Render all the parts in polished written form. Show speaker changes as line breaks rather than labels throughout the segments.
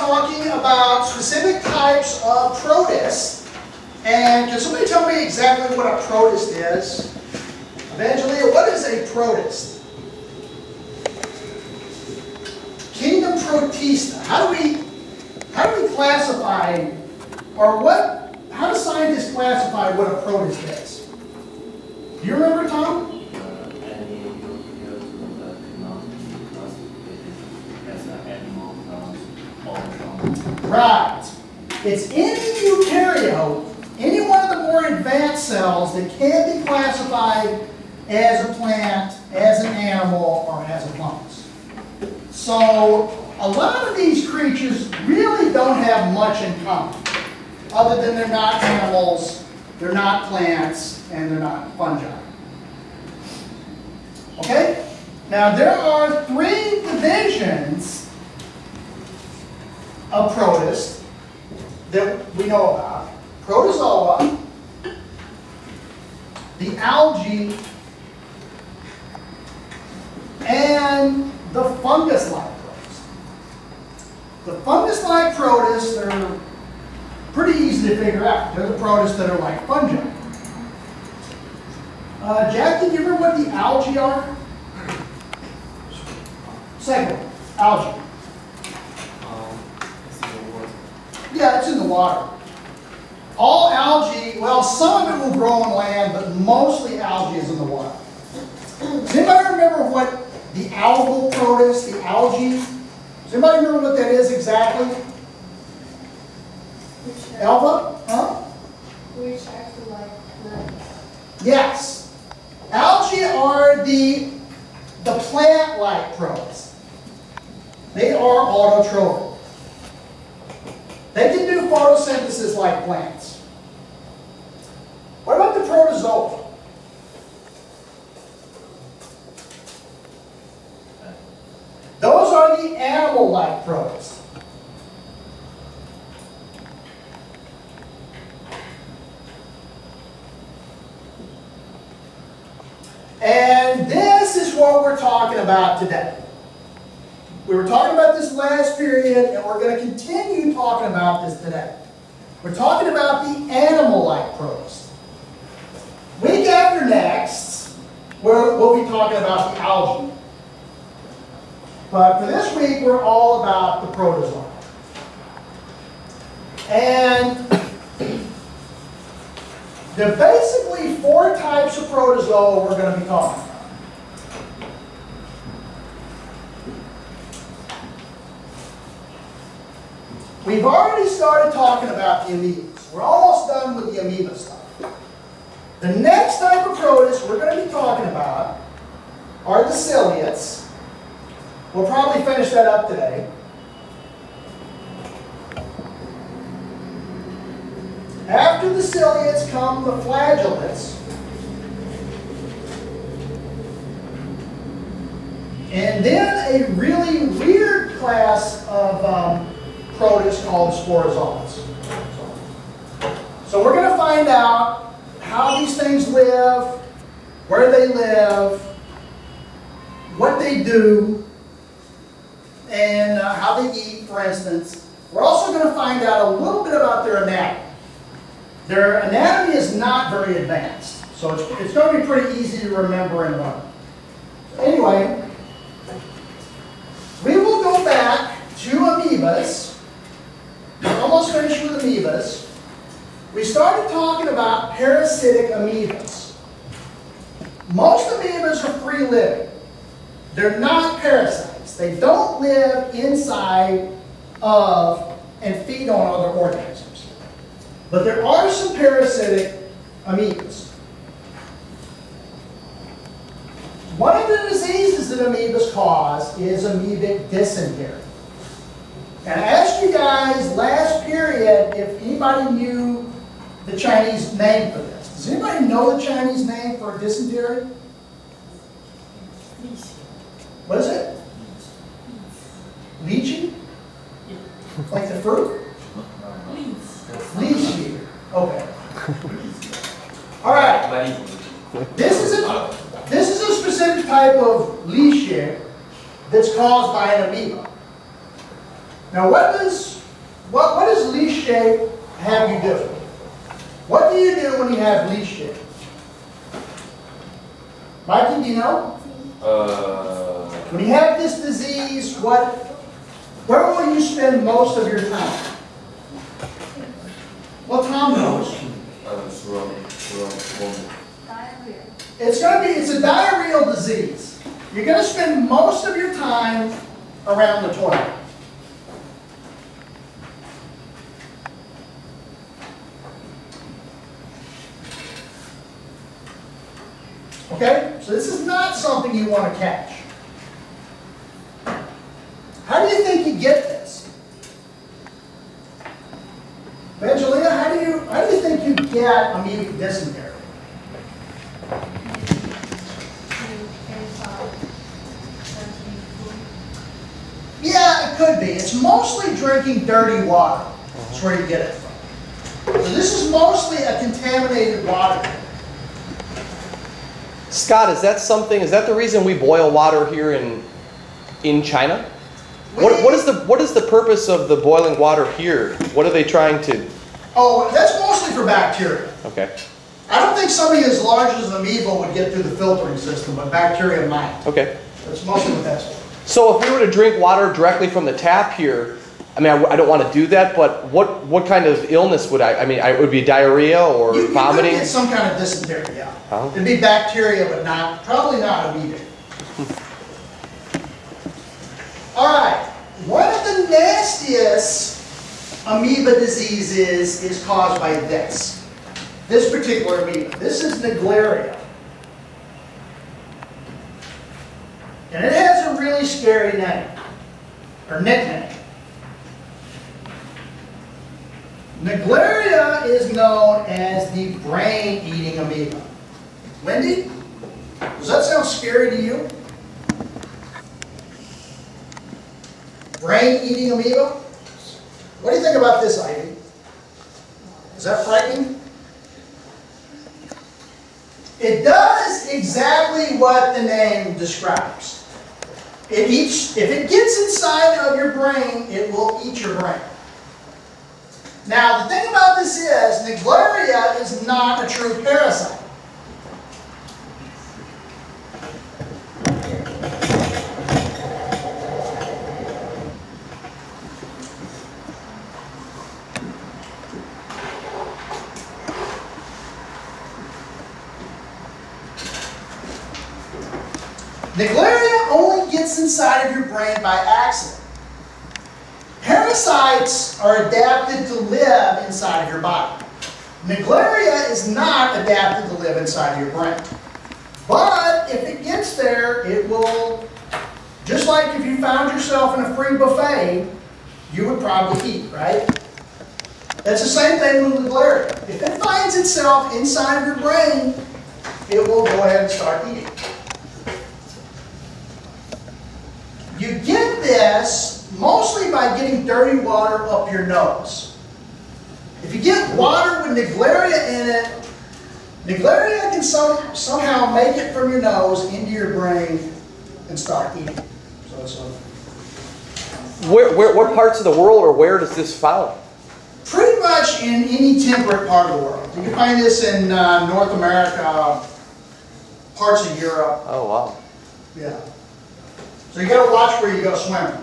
talking about specific types of protists. And can somebody tell me exactly what a protist is? Evangelia, what is a protist? Kingdom protista. How do we classify, or how do scientists classify what a protist is? Do you remember, Tom? Right. It's any eukaryote, any one of the more advanced cells that can be classified as a plant, as an animal, or as a fungus. So a lot of these creatures really don't have much in common, other than they're not animals, they're not plants, and they're not fungi. Okay? Now there are 3 divisions of protists that we know about. Protozoa, the algae, and the fungus-like protists. The fungus-like protists are pretty easy to figure out. They're the protists that are like fungi. Jack, do you remember what the algae are? Second one, algae. Yeah, it's in the water. All algae, well, some of it will grow on land, but mostly algae is in the water. Does anybody remember what the algal protist, the algae? Does anybody remember what that is exactly? Alva? Huh?
Which actually like nuts.
Yes. Algae are the plant-like protists. They are autotrophic. They can do photosynthesis like plants. What about the protozoa? Those are the animal-like protists. And this is what we're talking about today. We were talking about this last period, and we're going to continue talking about this today. We're talking about the animal-like protists. Week after next, we'll be talking about the algae. But for this week, we're all about the protozoa. And there are basically 4 types of protozoa we're going to be talking about. We've already started talking about the amoebas. We're almost done with the amoeba stuff. The next type of protist we're going to be talking about are the ciliates. We'll probably finish that up today. After the ciliates come the flagellates. And then a really weird class of protists called sporozoans. So we're going to find out how these things live, where they live, what they do, and how they eat, for instance. We're also going to find out a little bit about their anatomy. Their anatomy is not very advanced, so it's going to be pretty easy to remember and learn. Anyway, we will go back to amoebas. We're almost finished with amoebas. We started talking about parasitic amoebas. Most amoebas are free living. They're not parasites. They don't live inside of and feed on other organisms. But there are some parasitic amoebas. One of the diseases that amoebas cause is amoebic dysentery. And I asked you guys last period if anybody knew the Chinese name for this. Does anybody know the Chinese name for dysentery? What is it? Lychee? Like the fruit? Lychee. Okay. All right. This is a specific type of lychee that's caused by an amoeba. Now what does leaf shape have you do? What do you do when you have leaf shape? Mikey, do you know? When you have this disease, where will you spend most of your time? Well, Tom knows.
Diarrhea.
It's a diarrheal disease. You're going to spend most of your time around the toilet. Okay? So this is not something you want to catch. How do you think you get this? Angelina, how do you think you get amoebic dysentery? Yeah, it could be. It's mostly drinking dirty water. That's where you get it from. So this is mostly a contaminated water.
Scott, is that the reason we boil water here in China? What is the purpose of the boiling water here? What are they trying to?
Oh, that's mostly for bacteria.
Okay.
I don't think somebody as large as an amoeba would get through the filtering system, but bacteria might.
Okay.
That's mostly what that's for.
So if we were to drink water directly from the tap here, I mean, I don't want to do that, but what kind of illness would I mean, it would be diarrhea or vomiting?
You could get some kind of dysentery, yeah.
Oh.
It'd be bacteria, but probably not amoeba. All right. One of the nastiest amoeba diseases is caused by this particular amoeba. This is Naegleria. And it has a really scary name, or nickname. Naegleria is known as the brain-eating amoeba. Wendy, does that sound scary to you? Brain-eating amoeba? What do you think about this, Ivy? Is that frightening? It does exactly what the name describes. If it gets inside of your brain, it will eat your brain. Now, the thing about this is, Naegleria is not a true parasite. Naegleria only gets inside of your brain by accident. Parasites are adapted to live inside of your body. Naegleria is not adapted to live inside of your brain. But if it gets there, it will, just like if you found yourself in a free buffet, you would probably eat, right? That's the same thing with Naegleria. If it finds itself inside of your brain, it will go ahead and start eating. You get this mostly by getting dirty water up your nose. If you get water with Naegleria in it, Naegleria can somehow make it from your nose into your brain and start eating. So it's
what parts of the world or where does this found?
Pretty much in any temperate part of the world. You can find this in North America, parts of Europe.
Oh, wow.
Yeah. So you got to watch where you go swimming.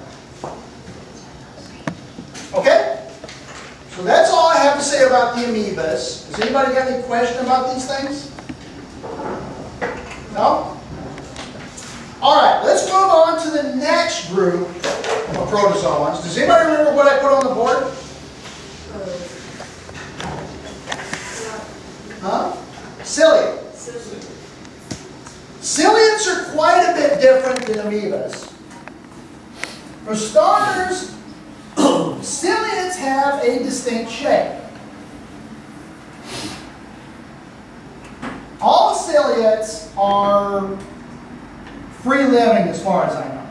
Okay? So that's all I have to say about the amoebas. Has anybody got any question about these things? No? All right, let's move on to the next group of protozoans. Does anybody remember what I put on the board? Huh? Cilia. Ciliates are quite a bit different than amoebas. For starters, ciliates have a distinct shape. All ciliates are free-living as far as I know.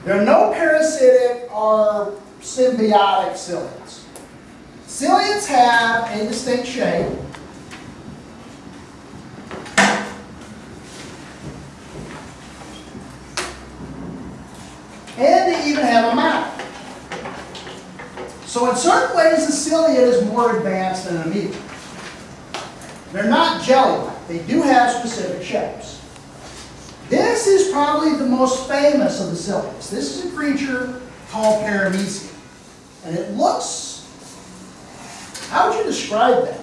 There are no parasitic or symbiotic ciliates. Ciliates have a distinct shape. And they even have a mouth. So in certain ways, the cilia is more advanced than an amoeba. They're not jelly-like. They do have specific shapes. This is probably the most famous of the ciliates. This is a creature called paramecium. And it looks, how would you describe that?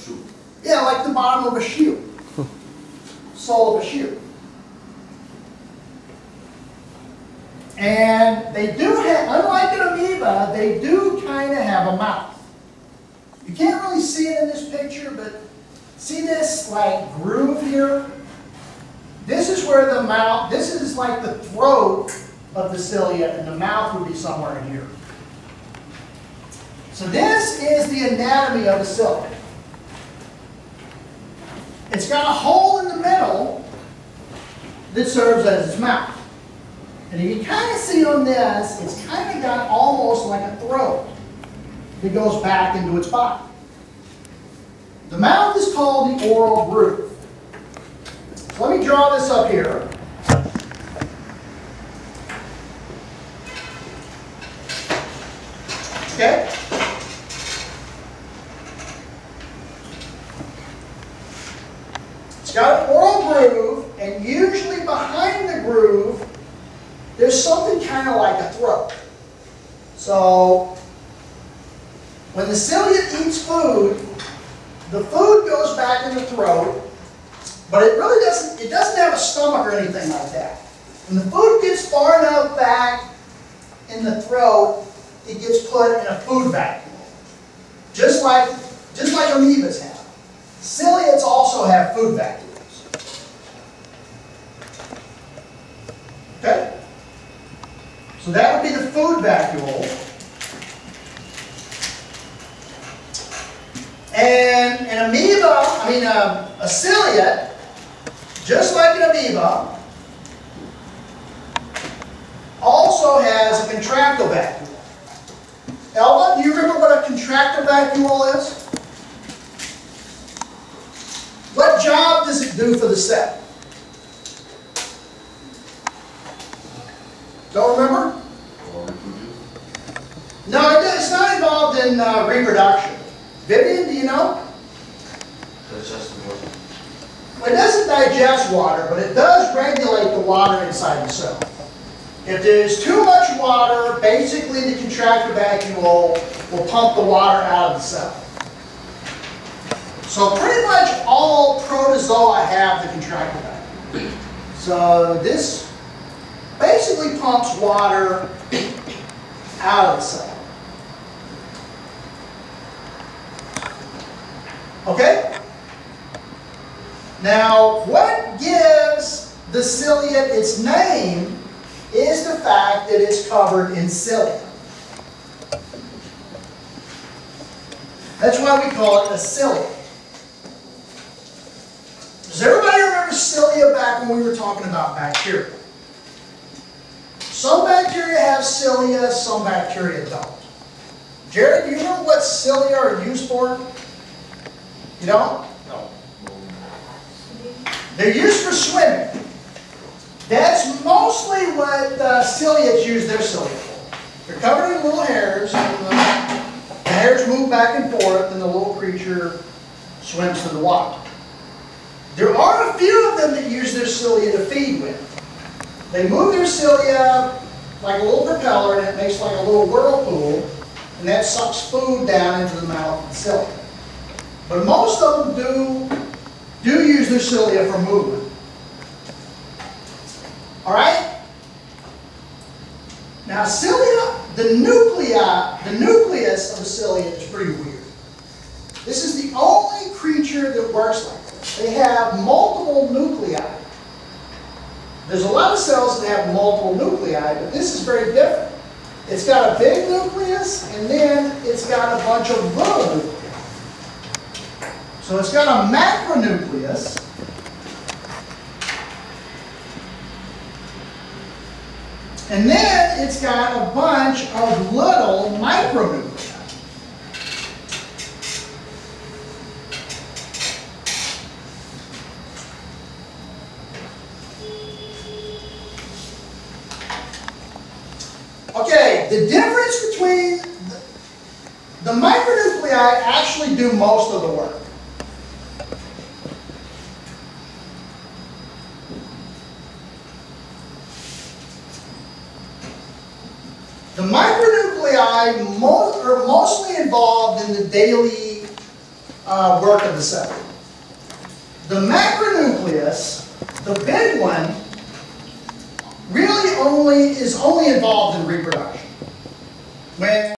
Shoe.
Yeah, like the bottom of a shoe. Sole of a shoe. And they do have, unlike an amoeba, they do kind of have a mouth. You can't really see it in this picture, but see this like groove here? This is where the mouth, this is like the throat of the cilia, and the mouth would be somewhere in here. So this is the anatomy of the cilia. It's got a hole in the middle that serves as its mouth. And you can kind of see on this, it's kind of got almost like a throat that goes back into its body. The mouth is called the oral groove. So let me draw this up here. Okay? It's got an oral groove, and usually behind the groove, there's something kind of like a throat. So, when the cilia eats food, the food goes back in the throat, but it really doesn't have a stomach or anything like that. When the food gets far enough back in the throat, it gets put in a food vacuole. Just like amoebas have. Ciliates also have food vacuoles. Okay? So that would be the food vacuole. And an amoeba, a ciliate, just like an amoeba, also has a contractile vacuole. Elva, do you remember what a contractile vacuole is? What job does it do for the cell? Don't remember? No, it's not involved in reproduction. Vivian, do you know?
Digest water.
Well, it doesn't digest water, but it does regulate the water inside the cell. If there's too much water, basically the contractile vacuole will pump the water out of the cell. So pretty much all protozoa have the contractile vacuole. So this basically pumps water out of the cell. Okay? Now, what gives the ciliate its name is the fact that it's covered in cilia. That's why we call it a ciliate. Does everybody remember cilia back when we were talking about bacteria? Some bacteria have cilia, some bacteria don't. Jared, do you remember what cilia are used for? You don't?
No.
They're used for swimming. That's mostly what ciliates use their cilia for. They're covered in little hairs, and the hairs move back and forth, and the little creature swims through the water. There are a few of them that use their cilia to feed with. They move their cilia like a little propeller, and it makes like a little whirlpool, and that sucks food down into the mouth of the cilia. But most of them do use their cilia for movement. All right? Now cilia, the nucleus of the cilia is pretty weird. This is the only creature that works like this. They have multiple nuclei. There's a lot of cells that have multiple nuclei, but this is very different. It's got a big nucleus, and then it's got a bunch of little nuclei. So it's got a macronucleus, and then it's got a bunch of little micronuclei. Okay, the difference between actually do most of the work. The micronuclei are mostly involved in the daily work of the cell. The macronucleus, the big one, really is only involved in reproduction. When